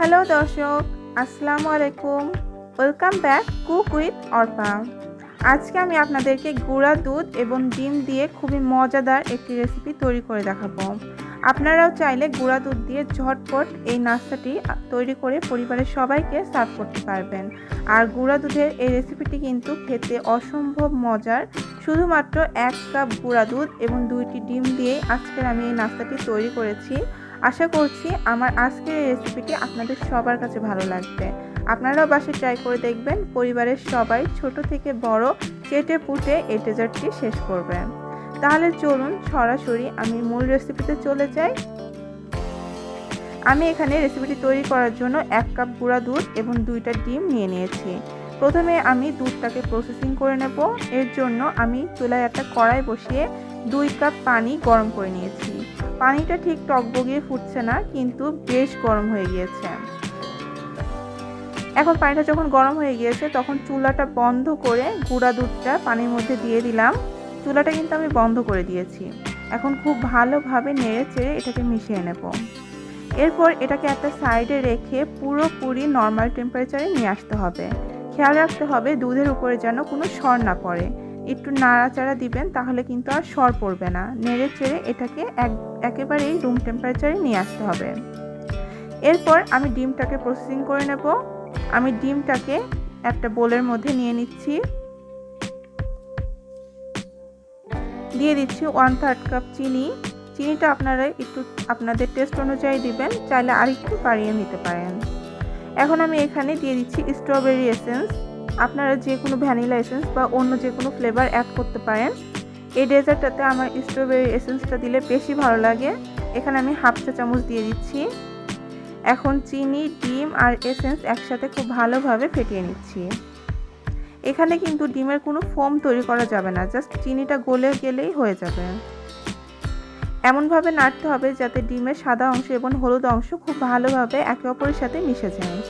Hello দর্শক, আসসালামু আলাইকুম। Welcome back cook with Arpa. আজকে আমি আপনাদেরকে গুঁড়া দুধ এবং ডিম দিয়ে খুবই মজাদার একটি রেসিপি তৈরি করে দেখাবো। আপনারাও চাইলে গুঁড়া দুধ দিয়ে ঝটপট এই নাস্তাটি তৈরি করে পরিবারের সবাইকে সার্ভ করতে পারবেন। আর গুঁড়া দুধের এই রেসিপিটি কিন্তু খেতে অসম্ভব মজার। শুধুমাত্র 1 কাপ গুঁড়া দুধ এবং 2টি ডিম দিয়ে আজকের আমি এই নাস্তাটি তৈরি করেছি। আশা করছি আমার আজকের এই রেসিপিটি আপনাদের সবার কাছে ভালো লাগবে। আপনারাও বাসায় ট্রাই করে দেখবেন। পরিবারের সবাই ছোট থেকে বড় চেটে পুটে এই ডেজার্টটি শেষ করবেন। তাহলে চলুন সরাসরি আমি মূল রেসিপিতে চলে যাই। আমি এখানে রেসিপিটি তৈরি করার জন্য 1 কাপ গুঁড়া দুধ এবং 2টা ডিম নিয়ে নিয়েছি। প্রথমে আমি দুধটাকে প্রসেসিং করে নেব। এর জন্য আমি চুলায় একটা কড়াই বসিয়ে 2 কাপ পানি গরম করে নিয়েছি। পানিটা ঠিক টকবগিয়ে ফুটছে না, কিন্তু বেশ গরম হয়ে গিয়েছে। এখন পানিটা যখন গরম হয়ে গিয়েছে তখন চুলাটা বন্ধ করে গুঁড়া দুধটা পানির মধ্যে দিয়ে দিলাম। চুলাটা কিন্তু আমি বন্ধ করে দিয়েছি। এখন খুব ভালোভাবে নেড়ে চেড়ে এটাকে মিশিয়ে নেব। এরপর এটাকে একটা সাইডে রেখে পুরোপুরি নর্মাল টেম্পারেচারে নিয়ে আসতে হবে। খেয়াল রাখতে হবে দুধের উপরে যেন কোনো সর না পড়ে। একটু নাড়াচাড়া দিবেন, তাহলে কিন্তু আর সর পড়বে না। নেড়ে চেড়ে এটাকে একেবারেই রুম টেম্পারেচারে নিয়ে আসতে হবে। এরপর আমি ডিমটাকে প্রসেসিং করে নেব। আমি ডিমটাকে একটা বোলের মধ্যে নিয়ে নিচ্ছি। দিয়ে দিচ্ছি 1/3 কাপ চিনি। চিনিটা আপনারা একটু আপনাদের টেস্ট অনুযায়ী দিবেন, চাইলে আর একটু বাড়িয়ে নিতে পারেন। এখন আমি এখানে দিয়ে দিচ্ছি স্ট্রবেরি এসেন্স। আপনারা যে কোনো ভ্যানিলা এসেন্স বা অন্য যে কোনো ফ্লেভার অ্যাড করতে পারেন। এই ডেজার্টটাতে আমার স্ট্রবেরি এসেন্সটা দিলে বেশি ভালো লাগে। এখানে আমি 1/2 চা চামচ দিয়ে দিচ্ছি। এখন চিনি, ডিম আর এসেন্স একসাথে খুব ভালোভাবে ফেটিয়ে নিচ্ছি। এখানে কিন্তু ডিমের কোনো ফোম তৈরি করা যাবে না, জাস্ট চিনিটা গলে গেলেই হয়ে যাবে। এমনভাবে নাড়তে হবে যাতে ডিমের সাদা অংশ এবং হলুদ অংশ খুব ভালোভাবে একে অপরের সাথে মিশে যায়।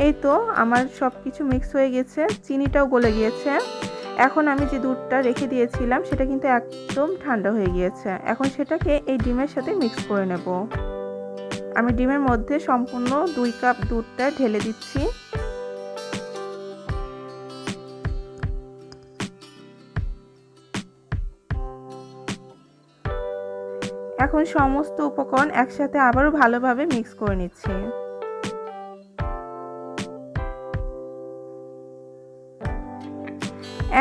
এই তো আমার সব কিছু মিক্স হয়ে গেছে, চিনিটাও গলে গিয়েছে। এখন আমি যে দুধটা রেখে দিয়েছিলাম সেটা কিন্তু একদম ঠান্ডা হয়ে গিয়েছে। এখন সেটাকে এই ডিমের সাথে মিক্স করে নেব। আমি ডিমের মধ্যে সম্পূর্ণ 2 কাপ দুধটা ঢেলে দিচ্ছি। এখন সমস্ত উপকরণ একসাথে আবারও ভালোভাবে মিক্স করে নিচ্ছি।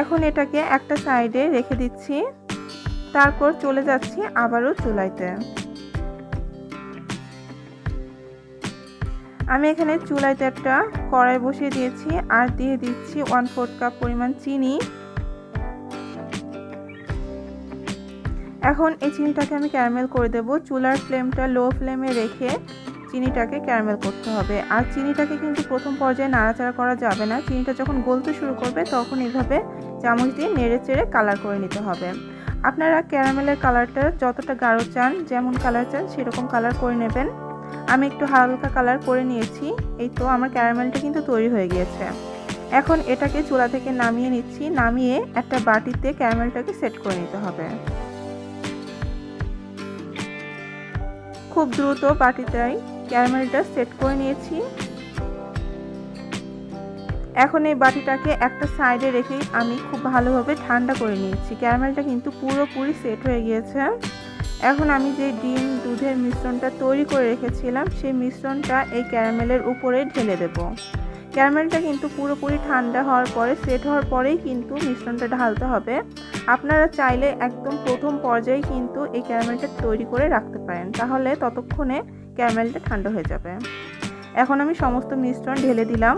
এখন এটাকে একটা সাইডে রেখে দিচ্ছি। তারপর চলে যাচ্ছি আবারও চুলাইতে। আমি এখানে চুলাইতে একটা কড়াই বসিয়ে দিয়েছি আর দিয়ে দিচ্ছি 1/4 কাপ পরিমাণ চিনি। এখন এই চিনিটাকে আমি ক্যারামেল করে দেব। চুলার ফ্লেমটা লো ফ্লেমে রেখে চিনিটাকে ক্যারামেল করতে হবে। আর চিনিটাকে কিন্তু প্রথম পর্যায়ে নাড়াচাড়া করা যাবে না। চিনিটা যখন গলতে শুরু করবে তখন এভাবে চামচ দিয়ে নেড়ে চেড়ে কালার করে নিতে হবে। আপনারা ক্যারামেলের কালারটা যতটা গাঢ় চান, যেমন কালার চান সেরকম কালার করে নেবেন। আমি একটু হালকা কালার করে নিয়েছি। এই তো আমার ক্যারামেলটা কিন্তু তৈরি হয়ে গিয়েছে। এখন এটাকে চুলা থেকে নামিয়ে নিচ্ছি। নামিয়ে একটা বাটিতে ক্যারামেলটাকে সেট করে নিতে হবে। খুব দ্রুত বাটিটাই ক্যারামেলটা সেট করে নিয়েছি। এখন এই বাটিটাকে একটা সাইডে রেখে আমি খুব ভালোভাবে ঠান্ডা করে নিয়েছি। ক্যারামেলটা কিন্তু পুরোপুরি সেট হয়ে গিয়েছে। এখন আমি যে ডিম দুধের মিশ্রণটা তৈরি করে রেখেছিলাম সেই মিশ্রণটা এই ক্যারামেলের উপরে ঢেলে দেব। ক্যারামেলটা কিন্তু পুরোপুরি ঠান্ডা হওয়ার পরে, সেট হওয়ার পরেই কিন্তু মিশ্রণটা ঢালতে হবে। আপনারা চাইলে একদম প্রথম পর্যায়ে কিন্তু এই ক্যারামেলটা তৈরি করে রাখতে পারেন, তাহলে ততক্ষণে ক্যারামেলটা ঠান্ডা হয়ে যাবে। এখন আমি সমস্ত মিশ্রণ ঢেলে দিলাম।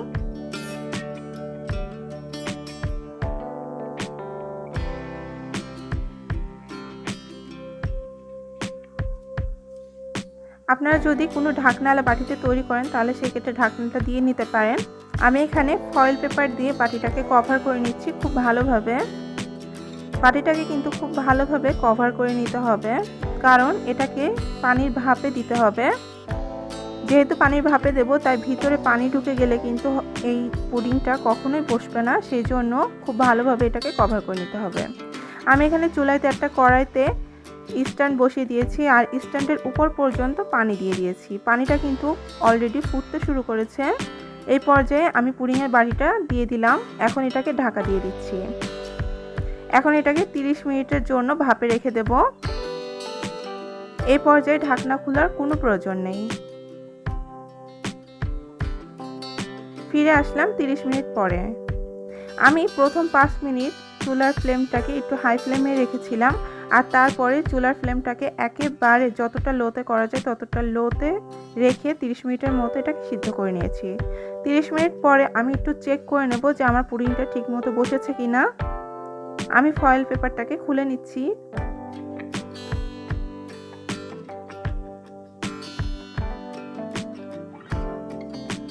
আপনারা যদি কোনো ঢাকনাওয়ালা বাটিতে তৈরি করেন তাহলে সেক্ষেত্রে ঢাকনাটা দিয়ে নিতে পারেন। আমি এখানে ফয়েল পেপার দিয়ে বাটিটাকে কভার করে নিচ্ছি খুব ভালোভাবে। বাটিটাকে কিন্তু খুব ভালোভাবে কভার করে নিতে হবে, কারণ এটাকে পানির ভাপে দিতে হবে। যেহেতু পানির ভাপে দেব তাই ভিতরে পানি ঢুকে গেলে কিন্তু এই পুডিংটা কখনোই বসবে না, সেই জন্য খুব ভালোভাবে এটাকে কভার করে নিতে হবে। আমি এখানে চুলাইতে একটা কড়াইতে স্ট্যান্ড বসিয়ে দিয়েছি আর স্ট্যান্ডের উপর পর্যন্ত পানি দিয়ে দিয়েছি। পানিটা কিন্তু অলরেডি ফুটতে শুরু করেছে। এই পর্যায়ে আমি পুডিংয়ের বাটিটা দিয়ে দিলাম। এখন এটাকে ঢাকা দিয়ে দিচ্ছি। এখন এটাকে 30 মিনিটের জন্য ভাপে রেখে দেব। এই পর্যায়ে ঢাকনা খোলার কোনো প্রয়োজন নেই। ফিরে আসলাম 30 মিনিট পরে। আমি প্রথম 5 মিনিট চুলার ফ্লেমটাকে একটু হাই ফ্লেমে রেখেছিলাম আর তারপরে চুলার ফ্লেমটাকে একেবারে যতটা লোতে করা যায় ততটা লোতে রেখে 30 মিনিটের মতো এটাকে সিদ্ধ করে নিয়েছি। 30 মিনিট পরে আমি একটু চেক করে নেব যে আমার পুডিংটা ঠিকমতো বসেছে কিনা। আমি ফয়েল পেপারটাকে খুলে নিচ্ছি।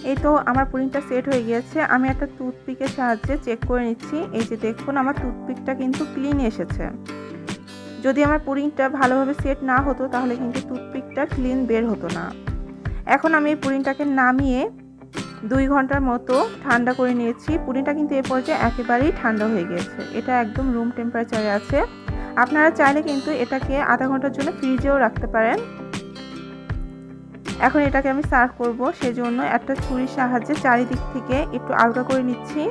এই তো আমার পুডিংটা সেট হয়ে গিয়েছে। আমি একটা টুথপিকের সাহায্যে চেক করে নিচ্ছি। এই যে দেখুন আমার টুথপিকটা কিন্তু ক্লিন এসেছে। যদি আমার পুডিংটা ভালোভাবে সেট না হতো তাহলে কিন্তু টুথপিকটা ক্লিন বের হতো না। এখন আমি এই পুডিংটাকে নামিয়ে 2 ঘন্টার মতো ঠান্ডা করে নিয়েছি। পুডিংটা কিন্তু এই পর্যায়ে একেবারেই ঠান্ডা হয়ে গিয়েছে। এটা একদম রুম টেম্পারেচারে আছে। আপনারা চাইলে কিন্তু এটাকে আধা ঘন্টার জন্য ফ্রিজেও রাখতে পারেন। এখন এটাকে আমি সার্ভ করব, সেজন্য একটা ছুরির সাহায্যে চারিদিক থেকে একটু আলগা করে নিচ্ছি।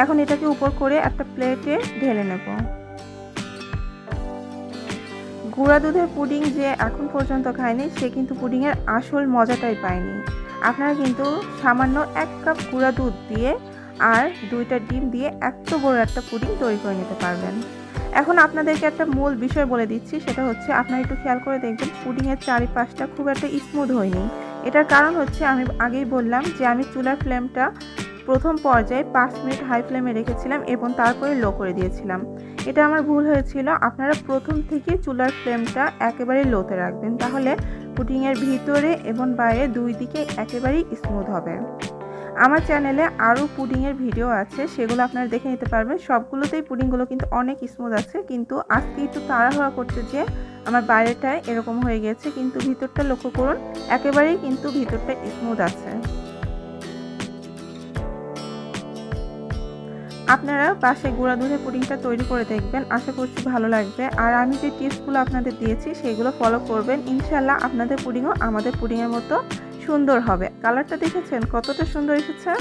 এখন এটাকে উপর করে একটা প্লেটে ঢেলে নেব। গুঁড়া দুধের পুডিং যে এখন পর্যন্ত খায়নি সে কিন্তু পুডিংয়ের আসল মজাটাই পায়নি। আপনারা কিন্তু সামান্য 1 কাপ গুঁড়া দুধ দিয়ে আর 2টা ডিম দিয়ে এত বড় একটা পুডিং তৈরি করে নিতে পারবেন। এখন আপনাদেরকে একটা মূল বিষয় বলে দিচ্ছি, সেটা হচ্ছে আপনারা একটু খেয়াল করে দেখবেন পুডিংয়ের চারিপাশটা খুব একটা স্মুথ হয়নি। এটার কারণ হচ্ছে আমি আগেই বললাম যে আমি চুলার ফ্লেমটা প্রথম পর্যায়ে 5 মিনিট হাই ফ্লেমে রেখেছিলাম এবং তারপরে লো করে দিয়েছিলাম। এটা আমার ভুল হয়েছিল। আপনারা প্রথম থেকে চুলার ফ্লেমটা একেবারে লোতে রাখবেন, তাহলে পুডিংয়ের ভিতরে এবং বাইরে দুই দিকে একেবারেই স্মুথ হবে। আমার চ্যানেলে আরও পুডিংয়ের ভিডিও আছে, সেগুলো আপনারা দেখে নিতে পারবেন। সবগুলোতেই পুডিংগুলো কিন্তু অনেক স্মুথ আছে, কিন্তু আজকে একটু তাড়াহুড়া করতে যে আমার বাইরেটায় এরকম হয়ে গেছে, কিন্তু ভিতরটা লক্ষ্য করুন একেবারেই কিন্তু ভিতরটা স্মুথ আছে। আপনারা বাসায় গুঁড়া দুধের পুডিংটা তৈরি করে দেখবেন, আশা করছি ভালো লাগবে। আর আমি যে টিপসগুলো আপনাদের দিয়েছি সেগুলো ফলো করবেন, ইনশাল্লাহ আপনাদের পুডিংও আমাদের পুডিংয়ের মতো সুন্দর হবে। কালারটা দেখেছেন কতটা সুন্দর এসেছে।